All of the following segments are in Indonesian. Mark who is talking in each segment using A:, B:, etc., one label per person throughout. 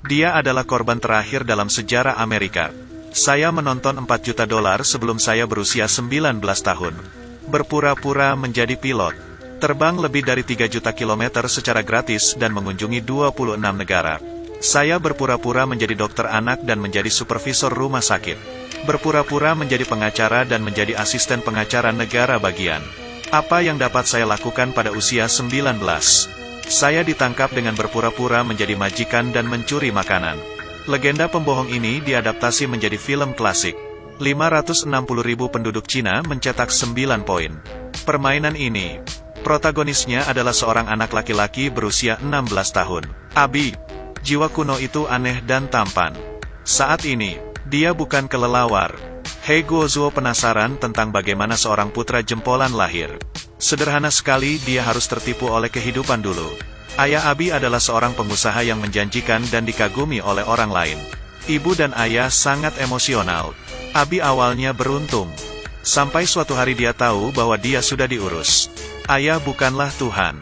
A: Dia adalah korban terakhir dalam sejarah Amerika. Saya menonton 4 juta dolar sebelum saya berusia 19 tahun. Berpura-pura menjadi pilot. Terbang lebih dari 3 juta kilometer secara gratis dan mengunjungi 26 negara. Saya berpura-pura menjadi dokter anak dan menjadi supervisor rumah sakit. Berpura-pura menjadi pengacara dan menjadi asisten pengacara negara bagian. Apa yang dapat saya lakukan pada usia 19? Saya ditangkap dengan berpura-pura menjadi majikan dan mencuri makanan. Legenda pembohong ini diadaptasi menjadi film klasik. 560.000 penduduk Cina mencetak 9 poin. Permainan ini, protagonisnya adalah seorang anak laki-laki berusia 16 tahun. Abi. Jiwa kuno itu aneh dan tampan. Saat ini, dia bukan kelelawar. He Guozuo penasaran tentang bagaimana seorang putra jempolan lahir. Sederhana sekali, dia harus tertipu oleh kehidupan dulu. Ayah Abi adalah seorang pengusaha yang menjanjikan dan dikagumi oleh orang lain. Ibu dan ayah sangat emosional. Abi awalnya beruntung. Sampai suatu hari dia tahu bahwa dia sudah diurus. Ayah bukanlah Tuhan.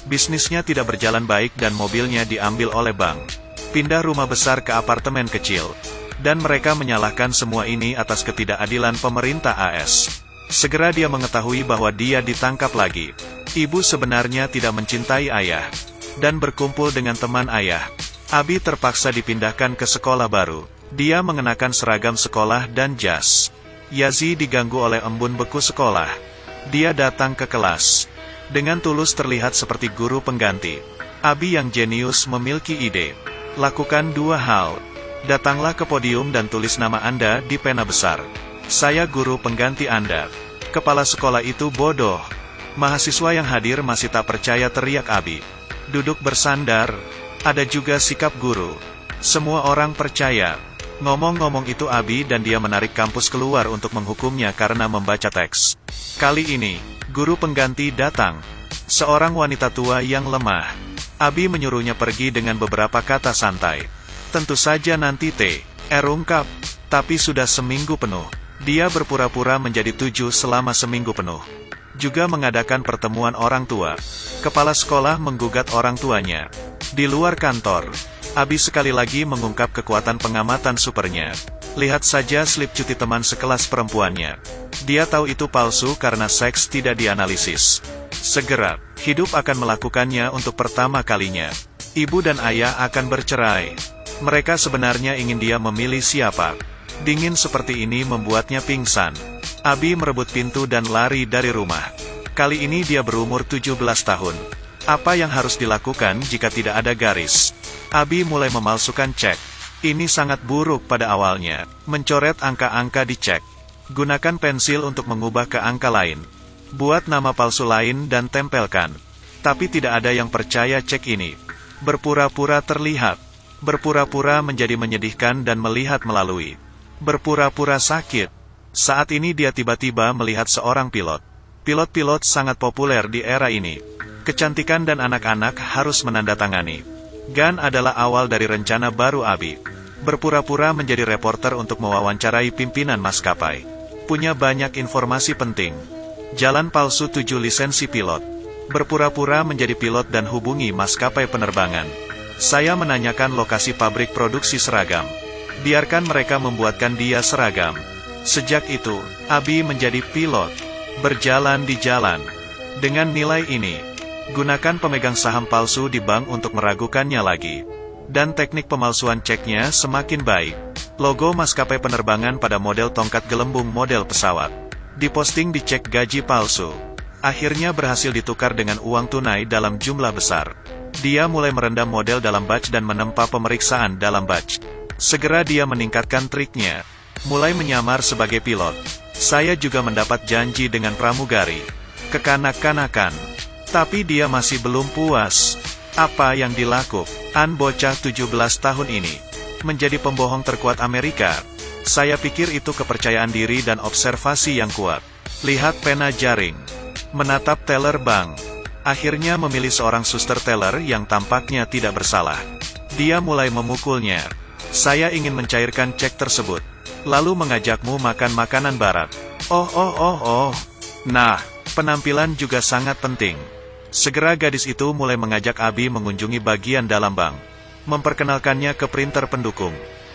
A: Bisnisnya tidak berjalan baik dan mobilnya diambil oleh bank. Pindah rumah besar ke apartemen kecil. Dan mereka menyalahkan semua ini atas ketidakadilan pemerintah AS. Segera dia mengetahui bahwa dia ditangkap lagi. Ibu sebenarnya tidak mencintai ayah. Dan berkumpul dengan teman ayah. Abi terpaksa dipindahkan ke sekolah baru. Dia mengenakan seragam sekolah dan jas. Yazi diganggu oleh embun beku sekolah. Dia datang ke kelas. Dengan tulus terlihat seperti guru pengganti. Abi yang jenius memiliki ide. Lakukan 2 hal. Datanglah ke podium dan tulis nama Anda di pena besar. Saya guru pengganti Anda. Kepala sekolah itu bodoh. Mahasiswa yang hadir masih tak percaya, teriak Abi. Duduk bersandar. Ada juga sikap guru. Semua orang percaya. Ngomong-ngomong itu Abi dan dia menarik kampus keluar untuk menghukumnya karena membaca teks. Kali ini, guru pengganti datang. Seorang wanita tua yang lemah. Abi menyuruhnya pergi dengan beberapa kata santai. Tentu saja nanti ungkap. Tapi sudah seminggu penuh. Dia berpura-pura menjadi 7 selama seminggu penuh. Juga mengadakan pertemuan orang tua. Kepala sekolah menggugat orang tuanya. Di luar kantor, Abi sekali lagi mengungkap kekuatan pengamatan supernya. Lihat saja slip cuti teman sekelas perempuannya. Dia tahu itu palsu karena seks tidak dianalisis. Segera, hidup akan melakukannya untuk pertama kalinya. Ibu dan ayah akan bercerai. Mereka sebenarnya ingin dia memilih siapa. Dingin seperti ini membuatnya pingsan. Abi merebut pintu dan lari dari rumah. Kali ini dia berumur 17 tahun. Apa yang harus dilakukan jika tidak ada garis? Abi mulai memalsukan cek. Ini sangat buruk pada awalnya. Mencoret angka-angka di cek. Gunakan pensil untuk mengubah ke angka lain. Buat nama palsu lain dan tempelkan. Tapi tidak ada yang percaya cek ini. Berpura-pura terlihat. Berpura-pura menjadi menyedihkan dan melihat melalui. Berpura-pura sakit. Saat ini dia tiba-tiba melihat seorang pilot. Pilot-pilot sangat populer di era ini. Kecantikan dan anak-anak harus menandatangani. Gan adalah awal dari rencana baru Abi. Berpura-pura menjadi reporter untuk mewawancarai pimpinan maskapai. Punya banyak informasi penting. Jalan palsu 7 lisensi pilot. Berpura-pura menjadi pilot dan hubungi maskapai penerbangan. Saya menanyakan lokasi pabrik produksi seragam. Biarkan mereka membuatkan dia seragam. Sejak itu, Abi menjadi pilot. Berjalan di jalan. Dengan nilai ini, gunakan pemegang saham palsu di bank untuk meragukannya lagi. Dan teknik pemalsuan ceknya semakin baik. Logo maskapai penerbangan pada model tongkat gelembung model pesawat. Diposting di cek gaji palsu. Akhirnya berhasil ditukar dengan uang tunai dalam jumlah besar. Dia mulai merendam model dalam batch dan menempa pemeriksaan dalam batch. Segera dia meningkatkan triknya. Mulai menyamar sebagai pilot. Saya juga mendapat janji dengan pramugari. Kekanak-kanakan. Tapi dia masih belum puas. Apa yang dilakukan bocah 17 tahun ini? Menjadi pembohong terkuat Amerika. Saya pikir itu kepercayaan diri dan observasi yang kuat. Lihat pena jaring. Menatap teller bank. Akhirnya memilih seorang suster teller yang tampaknya tidak bersalah. Dia mulai memukulnya. Saya ingin mencairkan cek tersebut. Lalu mengajakmu makan makanan barat. Oh. Nah, penampilan juga sangat penting. Segera gadis itu mulai mengajak Abi mengunjungi bagian dalam bank. memperkenalkannya ke printer pendukung.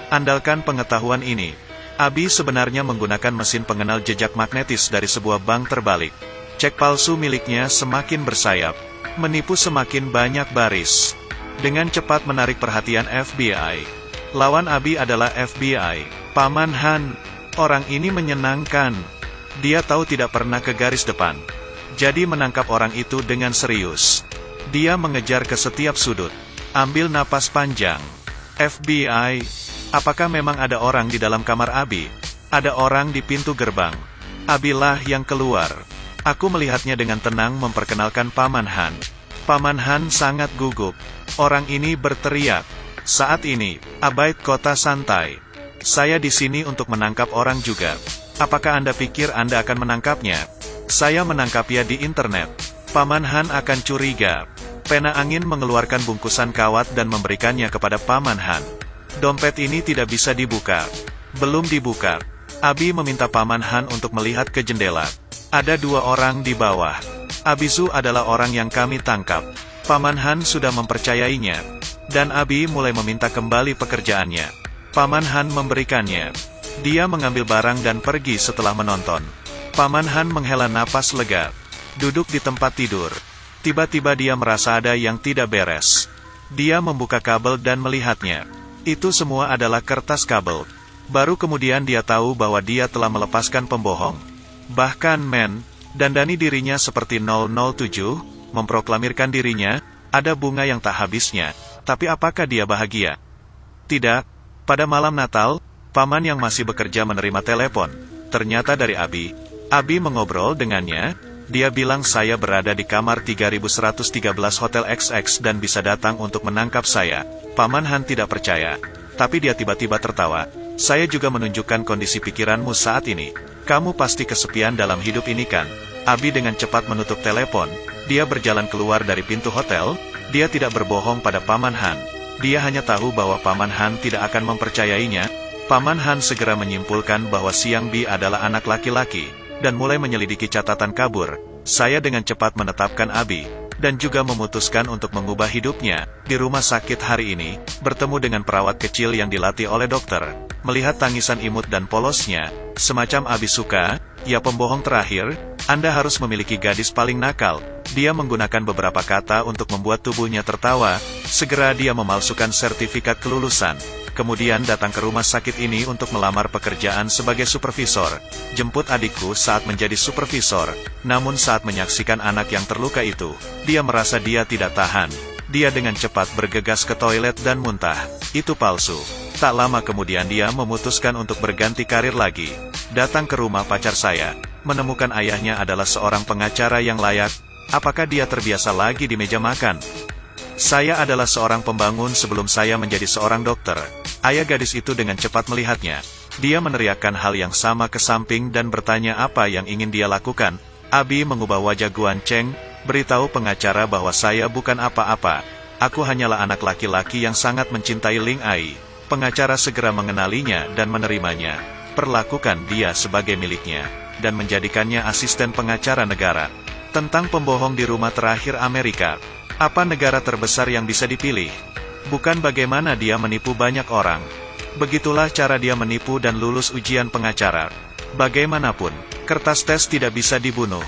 A: Andalkan pengetahuan ini, Abi sebenarnya menggunakan mesin pengenal jejak magnetis dari sebuah bank terbalik. Cek palsu miliknya semakin bersayap, menipu semakin banyak baris. Dengan cepat menarik perhatian FBI. Lawan Abi adalah FBI, Paman Han. Orang ini menyenangkan. Dia tahu tidak pernah ke garis depan. Jadi menangkap orang itu dengan serius. Dia mengejar ke setiap sudut. Ambil napas panjang. FBI, apakah memang ada orang di dalam kamar Abi? Ada orang di pintu gerbang. Abilah yang keluar. Aku melihatnya dengan tenang memperkenalkan Paman Han. Paman Han sangat gugup. Orang ini berteriak. Saat ini, Abaid kota santai. Saya di sini untuk menangkap orang juga. Apakah Anda pikir Anda akan menangkapnya? Saya menangkapnya di internet. Paman Han akan curiga. Pena angin mengeluarkan bungkusan kawat dan memberikannya kepada Paman Han. Dompet ini tidak bisa dibuka. Belum dibuka. Abi meminta Paman Han untuk melihat ke jendela. Ada dua orang di bawah. Abizu adalah orang yang kami tangkap. Paman Han sudah mempercayainya. Dan Abi mulai meminta kembali pekerjaannya. Paman Han memberikannya. Dia mengambil barang dan pergi setelah menonton. Paman Han menghela napas lega. Duduk di tempat tidur. Tiba-tiba dia merasa ada yang tidak beres. Dia membuka kabel dan melihatnya. Itu semua adalah kertas kabel. Baru kemudian dia tahu bahwa dia telah melepaskan pembohong. Bahkan dandani dirinya seperti 007, memproklamirkan dirinya, ada bunga yang tak habisnya. Tapi apakah dia bahagia? Tidak. Pada malam Natal, Paman yang masih bekerja menerima telepon. Ternyata dari Abi. Abi mengobrol dengannya. Dia bilang saya berada di kamar 3113 Hotel XX dan bisa datang untuk menangkap saya. Paman Han tidak percaya. Tapi dia tiba-tiba tertawa. Saya juga menunjukkan kondisi pikiranmu saat ini. Kamu pasti kesepian dalam hidup ini kan? Abi dengan cepat menutup telepon. Dia berjalan keluar dari pintu hotel. Dia tidak berbohong pada Paman Han. Dia hanya tahu bahwa Paman Han tidak akan mempercayainya. Paman Han segera menyimpulkan bahwa Siang Bi adalah anak laki-laki, dan mulai menyelidiki catatan kabur. Saya dengan cepat menetapkan Abi, dan juga memutuskan untuk mengubah hidupnya. Di rumah sakit hari ini, bertemu dengan perawat kecil yang dilatih oleh dokter. Melihat tangisan imut dan polosnya, semacam Abi suka, ya pembohong terakhir, Anda harus memiliki gadis paling nakal. Dia menggunakan beberapa kata untuk membuat tubuhnya tertawa. Segera dia memalsukan sertifikat kelulusan. Kemudian datang ke rumah sakit ini untuk melamar pekerjaan sebagai supervisor. Jemput adikku saat menjadi supervisor. Namun saat menyaksikan anak yang terluka itu, dia merasa dia tidak tahan. Dia dengan cepat bergegas ke toilet dan muntah. Itu palsu. Tak lama kemudian dia memutuskan untuk berganti karir lagi. Datang ke rumah pacar saya. Menemukan ayahnya adalah seorang pengacara yang layak. Apakah dia terbiasa lagi di meja makan? Saya adalah seorang pembangun sebelum saya menjadi seorang dokter. Ayah gadis itu dengan cepat melihatnya. Dia meneriakkan hal yang sama ke samping dan bertanya apa yang ingin dia lakukan. Abi mengubah wajah Guan Cheng, beritahu pengacara bahwa saya bukan apa-apa. Aku hanyalah anak laki-laki yang sangat mencintai Ling Ai. Pengacara segera mengenalinya dan menerimanya. Perlakukan dia sebagai miliknya, dan menjadikannya asisten pengacara negara. Tentang pembohong di rumah terakhir Amerika. Apa negara terbesar yang bisa dipilih? Bukan bagaimana dia menipu banyak orang. Begitulah cara dia menipu dan lulus ujian pengacara. Bagaimanapun, kertas tes tidak bisa dibunuh.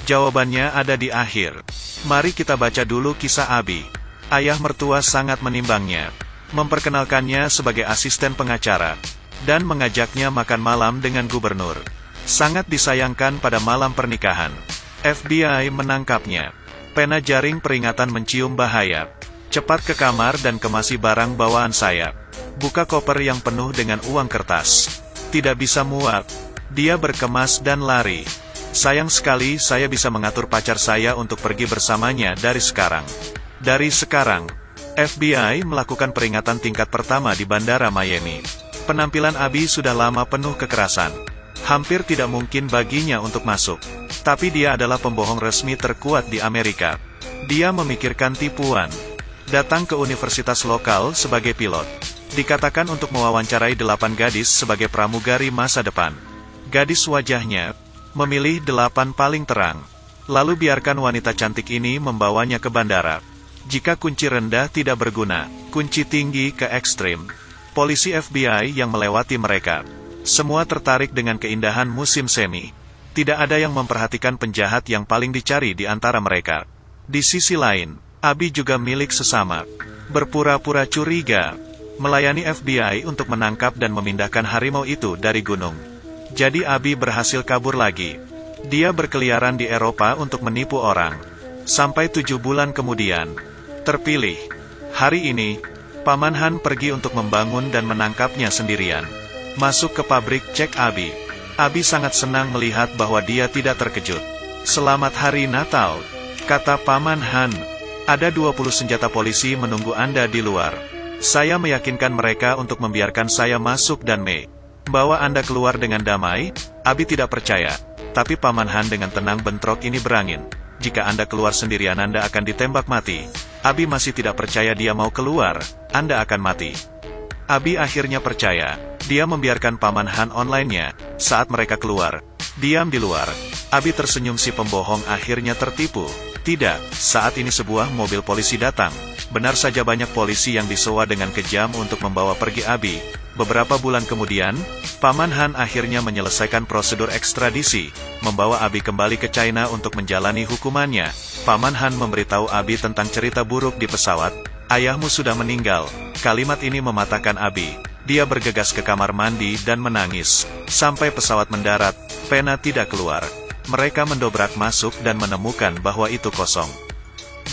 A: Jawabannya ada di akhir. Mari kita baca dulu kisah Abi. Ayah mertua sangat menimbangnya, memperkenalkannya sebagai asisten pengacara, dan mengajaknya makan malam dengan gubernur. Sangat disayangkan pada malam pernikahan, FBI menangkapnya. Pena jaring peringatan mencium bahaya. Cepat ke kamar dan kemasi barang bawaan saya. Buka koper yang penuh dengan uang kertas. Tidak bisa muat. Dia berkemas dan lari. Sayang sekali saya bisa mengatur pacar saya untuk pergi bersamanya dari sekarang. Dari sekarang, FBI melakukan peringatan tingkat pertama di Bandara Miami. Penampilan Abi sudah lama penuh kekerasan. Hampir tidak mungkin baginya untuk masuk. Tapi dia adalah pembohong resmi terkuat di Amerika. Dia memikirkan tipuan. Datang ke universitas lokal sebagai pilot. Dikatakan untuk mewawancarai 8 gadis sebagai pramugari masa depan. Gadis wajahnya, memilih 8 paling terang. Lalu biarkan wanita cantik ini membawanya ke bandara. Jika kunci rendah tidak berguna, kunci tinggi ke ekstrim. Polisi FBI yang melewati mereka. Semua tertarik dengan keindahan musim semi. Tidak ada yang memperhatikan penjahat yang paling dicari di antara mereka. Di sisi lain, Abi juga milik sesama. Berpura-pura curiga, melayani FBI untuk menangkap dan memindahkan harimau itu dari gunung. Jadi Abi berhasil kabur lagi. Dia berkeliaran di Eropa untuk menipu orang. Sampai 7 bulan kemudian, terpilih. Hari ini, Paman Han pergi untuk membangun dan menangkapnya sendirian. Masuk ke pabrik, cek Abi. Abi sangat senang melihat bahwa dia tidak terkejut. "Selamat Hari Natal," kata Paman Han. "Ada 20 senjata polisi menunggu Anda di luar. Saya meyakinkan mereka untuk membiarkan saya masuk dan membawa Anda keluar dengan damai." Abi tidak percaya. Tapi Paman Han dengan tenang bentrok ini berangin. "Jika Anda keluar sendirian Anda akan ditembak mati." Abi masih tidak percaya dia mau keluar. "Anda akan mati." Abi akhirnya percaya. Dia membiarkan Paman Han online-nya. Saat mereka keluar, diam di luar. Abi tersenyum, si pembohong akhirnya tertipu. Tidak, saat ini sebuah mobil polisi datang. Benar saja banyak polisi yang disewa dengan kejam untuk membawa pergi Abi. Beberapa bulan kemudian, Paman Han akhirnya menyelesaikan prosedur ekstradisi, membawa Abi kembali ke China untuk menjalani hukumannya. Paman Han memberitahu Abi tentang cerita buruk di pesawat. "Ayahmu sudah meninggal." Kalimat ini mematahkan Abi. Dia bergegas ke kamar mandi dan menangis. Sampai pesawat mendarat, pena tidak keluar. Mereka mendobrak masuk dan menemukan bahwa itu kosong.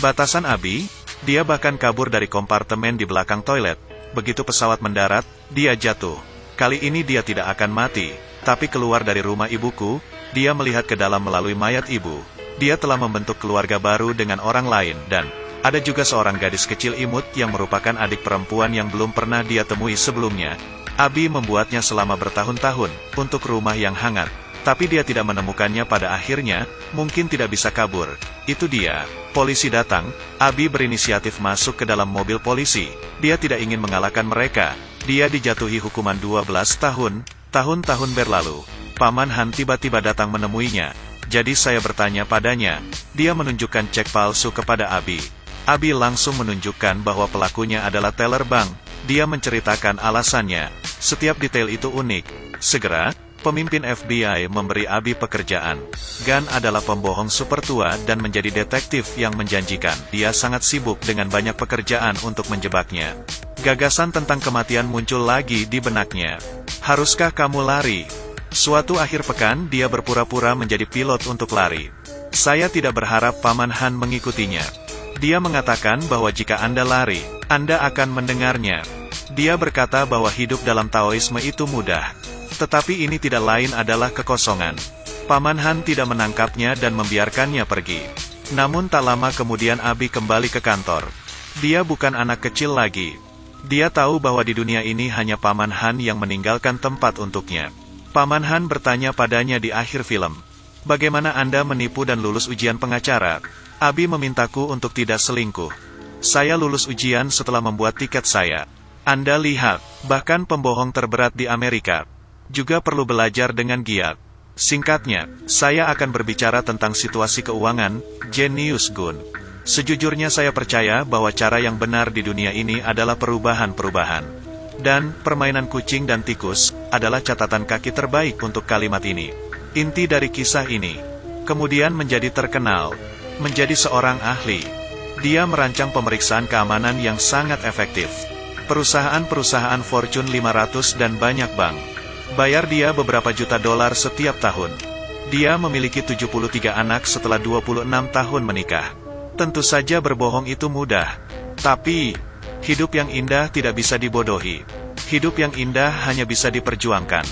A: Batasan Abi, dia bahkan kabur dari kompartemen di belakang toilet. Begitu pesawat mendarat, dia jatuh. Kali ini dia tidak akan mati, tapi keluar dari rumah ibuku, dia melihat ke dalam melalui mayat ibu. Dia telah membentuk keluarga baru dengan orang lain, dan ada juga seorang gadis kecil imut yang merupakan adik perempuan yang belum pernah dia temui sebelumnya. Abi membuatnya selama bertahun-tahun, untuk rumah yang hangat. Tapi dia tidak menemukannya pada akhirnya, mungkin tidak bisa kabur. Itu dia. Polisi datang, Abi berinisiatif masuk ke dalam mobil polisi. Dia tidak ingin mengalahkan mereka. Dia dijatuhi hukuman 12 tahun, tahun-tahun berlalu. Paman Han tiba-tiba datang menemuinya. Jadi saya bertanya padanya. Dia menunjukkan cek palsu kepada Abi. Abi langsung menunjukkan bahwa pelakunya adalah teller bank. Dia menceritakan alasannya. Setiap detail itu unik. Segera, pemimpin FBI memberi Abi pekerjaan. Gan adalah pembohong super tua dan menjadi detektif yang menjanjikan. Dia sangat sibuk dengan banyak pekerjaan untuk menjebaknya. Gagasan tentang kematian muncul lagi di benaknya. "Haruskah kamu lari?" Suatu akhir pekan, dia berpura-pura menjadi pilot untuk lari. "Saya tidak berharap Paman Han mengikutinya. Dia mengatakan bahwa jika Anda lari, Anda akan mendengarnya." Dia berkata bahwa hidup dalam Taoisme itu mudah. Tetapi ini tidak lain adalah kekosongan. Paman Han tidak menangkapnya dan membiarkannya pergi. Namun tak lama kemudian Abi kembali ke kantor. Dia bukan anak kecil lagi. Dia tahu bahwa di dunia ini hanya Paman Han yang meninggalkan tempat untuknya. Paman Han bertanya padanya di akhir film. "Bagaimana Anda menipu dan lulus ujian pengacara?" Abi memintaku untuk tidak selingkuh. "Saya lulus ujian setelah membuat tiket saya. Anda lihat, bahkan pembohong terberat di Amerika juga perlu belajar dengan giat." Singkatnya, saya akan berbicara tentang situasi keuangan, Genius Gun. Sejujurnya saya percaya bahwa cara yang benar di dunia ini adalah perubahan-perubahan. Dan, permainan kucing dan tikus, adalah catatan kaki terbaik untuk kalimat ini. Inti dari kisah ini, kemudian menjadi terkenal, menjadi seorang ahli. Dia merancang pemeriksaan keamanan yang sangat efektif. Perusahaan-perusahaan Fortune 500 dan banyak bank bayar dia beberapa juta dolar setiap tahun. Dia memiliki 73 anak setelah 26 tahun menikah. Tentu saja berbohong itu mudah. Tapi, hidup yang indah tidak bisa dibodohi. Hidup yang indah hanya bisa diperjuangkan.